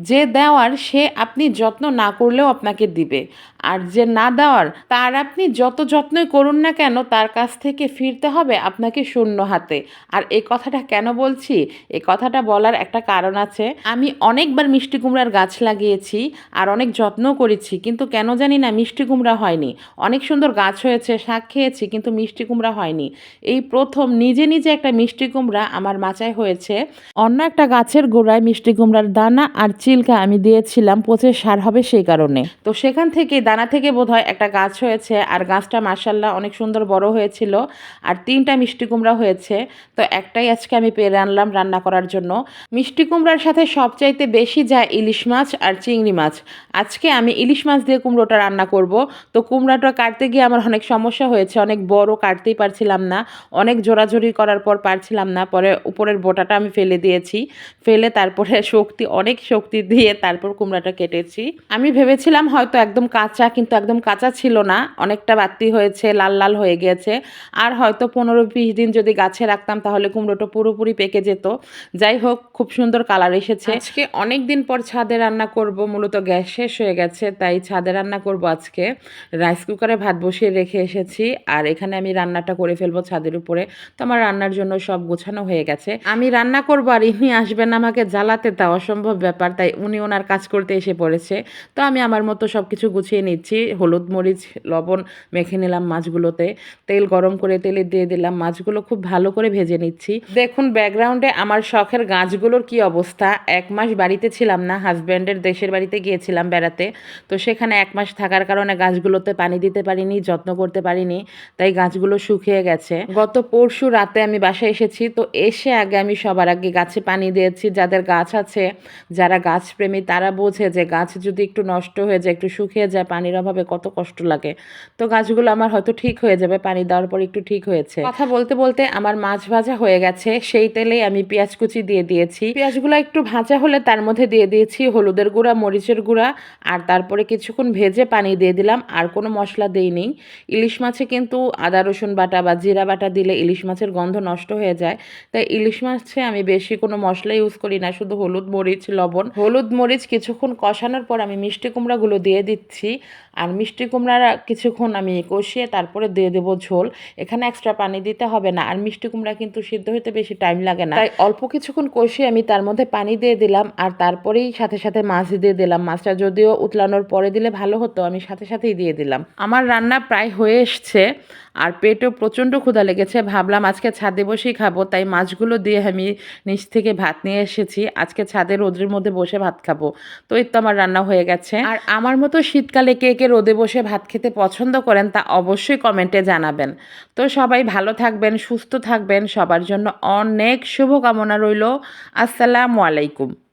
যে দেওয়ার সে আপনি যত্ন না করলেও আপনাকে দিবে, আর যে না দেওয়ার তার আপনি যত যত্নই করুন না কেন তার কাছ থেকে ফিরতে হবে আপনাকে শূন্য হাতে। আর এই কথাটা কেন বলছি, এই কথাটা বলার একটা কারণ আছে। আমি অনেকবার মিষ্টি কুমড়ার গাছ লাগিয়েছি আর অনেক যত্নও করেছি, কিন্তু কেন জানি না মিষ্টি কুমড়া হয়নি। অনেক সুন্দর গাছ হয়েছে, শাক খেয়েছি, কিন্তু মিষ্টি কুমড়া হয়নি। এই প্রথম নিজে নিজে একটা মিষ্টি কুমড়া আমার মাচায় হয়েছে। অন্য একটা গাছের গোড়ায় মিষ্টি কুমড়ার দানা আর চিলকা আমি দিয়েছিলাম, পচে সার হবে সেই কারণে। তো সেখান থেকে দানা থেকে বোধহয় একটা গাছ হয়েছে, আর গাছটা মাশাল্লাহ অনেক সুন্দর বড় হয়েছিল। আর 3টা মিষ্টি কুমড়া হয়েছে। তো একটাই আজকে আমি পেরে আনলাম রান্না করার জন্য। মিষ্টি কুমড়ার সাথে সবচাইতে বেশি যায় ইলিশ মাছ আর চিংড়ি মাছ। আজকে আমি ইলিশ মাছ দিয়ে কুমড়োটা রান্না করব। তো কুমড়াটা কাটতে গিয়ে আমার অনেক সমস্যা হয়েছে, অনেক বড় কাটতেই পারছিলাম না, অনেক জোরাজোরি করার পর পারছিলাম না, পরে উপরের বোটাটা আমি ফেলে দিয়েছি। ফেলে তারপরে অনেক শক্তি দিয়ে তারপর কুমড়াটা কেটেছি। আমি ভেবেছিলাম হয়তো একদম কাঁচা, কিন্তু একদম কাঁচা ছিল না, অনেকটা বাড়তি হয়েছে, লাল লাল হয়ে গিয়েছে। আর হয়তো 15-20 দিন যদি গাছে রাখতাম তাহলে কুমড়োটা পুরোপুরি পেকে যেত। যাই হোক, খুব সুন্দর কালার এসেছে। আজকে অনেক দিন পর ছাদে রান্না করব, মূলত গ্যাস শেষ হয়ে গেছে তাই ছাদে রান্না করব আজকে। রাইস কুকারে ভাত বসিয়ে রেখে এসেছি, আর এখানে আমি রান্নাটা করে ফেলবো ছাদের উপরে। তো আমার রান্নার জন্য সব গোছানো হয়ে গেছে। আমি রান্না করবো আর ইনি আসবেন আমাকে জ্বালাতে, তা অসম্ভব ব্যাপার। তাই উনি ওনার কাজ করতে এসে পড়েছে। তো আমি আমার মতো সব কিছু গুছিয়ে নিচ্ছি। হলুদ মরিচ লবণ মেখে নিলাম মাছগুলোতে, তেল গরম করে তেলে দিয়ে দিলাম, মাছগুলো খুব ভালো করে ভেজে নিচ্ছি। দেখুন ব্যাকগ্রাউন্ডে আমার শখের গাছগুলোর কি অবস্থা। 1 মাস বাড়িতে ছিলাম না, হাজব্যান্ডের দেশের বাড়িতে গিয়েছিলাম বেড়াতে। তো সেখানে 1 মাস থাকার কারণে গাছগুলোতে পানি দিতে পারিনি, যত্ন করতে পারিনি, তাই গাছগুলো শুকিয়ে গেছে। গত পরশু রাতে আমি বাসায় এসেছি। তো এসে আগে আমি সবার আগে গাছে পানি দিয়েছি। যাদের গাছ আছে, যারা গাছপ্রেমী তারা বোঝে যে গাছ যদি একটু নষ্ট হয়ে যায়, একটু শুকিয়ে যায়, পানির অভাবে কত কষ্ট লাগে। তো গাছগুলো আমার হয়তো ঠিক হয়ে যাবে, পানি দেওয়ার পর একটু ঠিক হয়েছে। কথা বলতে বলতে আমার মাছ ভাজা হয়ে গেছে। সেই তেলেই আমি পেঁয়াজ কুচি দিয়ে দিয়েছি। পেঁয়াজগুলো একটু ভাজা হলে তার মধ্যে দিয়ে দিয়েছি হলুদের গুঁড়া, মরিচের গুঁড়া, আর তারপরে কিছুক্ষণ ভেজে পানি দিয়ে দিলাম। আর কোনো মশলা দেইনি। ইলিশ মাছে কিন্তু আদা রসুন বাটা বা জিরা বাটা দিলে ইলিশ মাছের গন্ধ নষ্ট হয়ে যায়। তাই ইলিশ মাছে আমি বেশি কোনো মশলা ইউজ করি না, শুধু হলুদ মরিচ লবণ। হলুদ মরিচ কিছুক্ষণ কষানোর পর আমি মিষ্টি কুমড়াগুলো দিয়ে দিচ্ছি। আর মিষ্টি কুমড়া কিছুক্ষণ আমি কষিয়ে তারপরে দিয়ে দেবো ঝোল। এখানে এক্সট্রা পানি দিতে হবে না, আর মিষ্টি কুমড়া কিন্তু সিদ্ধ হতে বেশি টাইম লাগে না, তাই অল্প কিছুক্ষণ কষিয়ে আমি তার মধ্যে পানি দিয়ে দিলাম। আর তারপরেই সাথে সাথে মাছ দিয়ে দিলাম। মাছটা যদিও উতলানোর পরে দিলে ভালো হতো, আমি সাথে সাথেই দিয়ে দিলাম। আমার রান্না প্রায় হয়ে এসছে, আর পেটেও প্রচণ্ড ক্ষুধা লেগেছে। ভাবলাম আজকে ছাদে বসেই খাবো, তাই মাছগুলো দিয়ে আমি নিচ থেকে ভাত নিয়ে এসেছি। আজকে ছাদে রোদের মধ্যে বসে ভাত খাবো। তো এই তো আমার রান্না হয়ে গেছে। আর আমার মতো শীতকালে কে কে রোদে বসে ভাত খেতে পছন্দ করেন তা অবশ্যই কমেন্টে জানাবেন। তো সবাই ভালো থাকবেন, সুস্থ থাকবেন, সবার জন্য অনেক শুভকামনা রইল। আসসালামু আলাইকুম।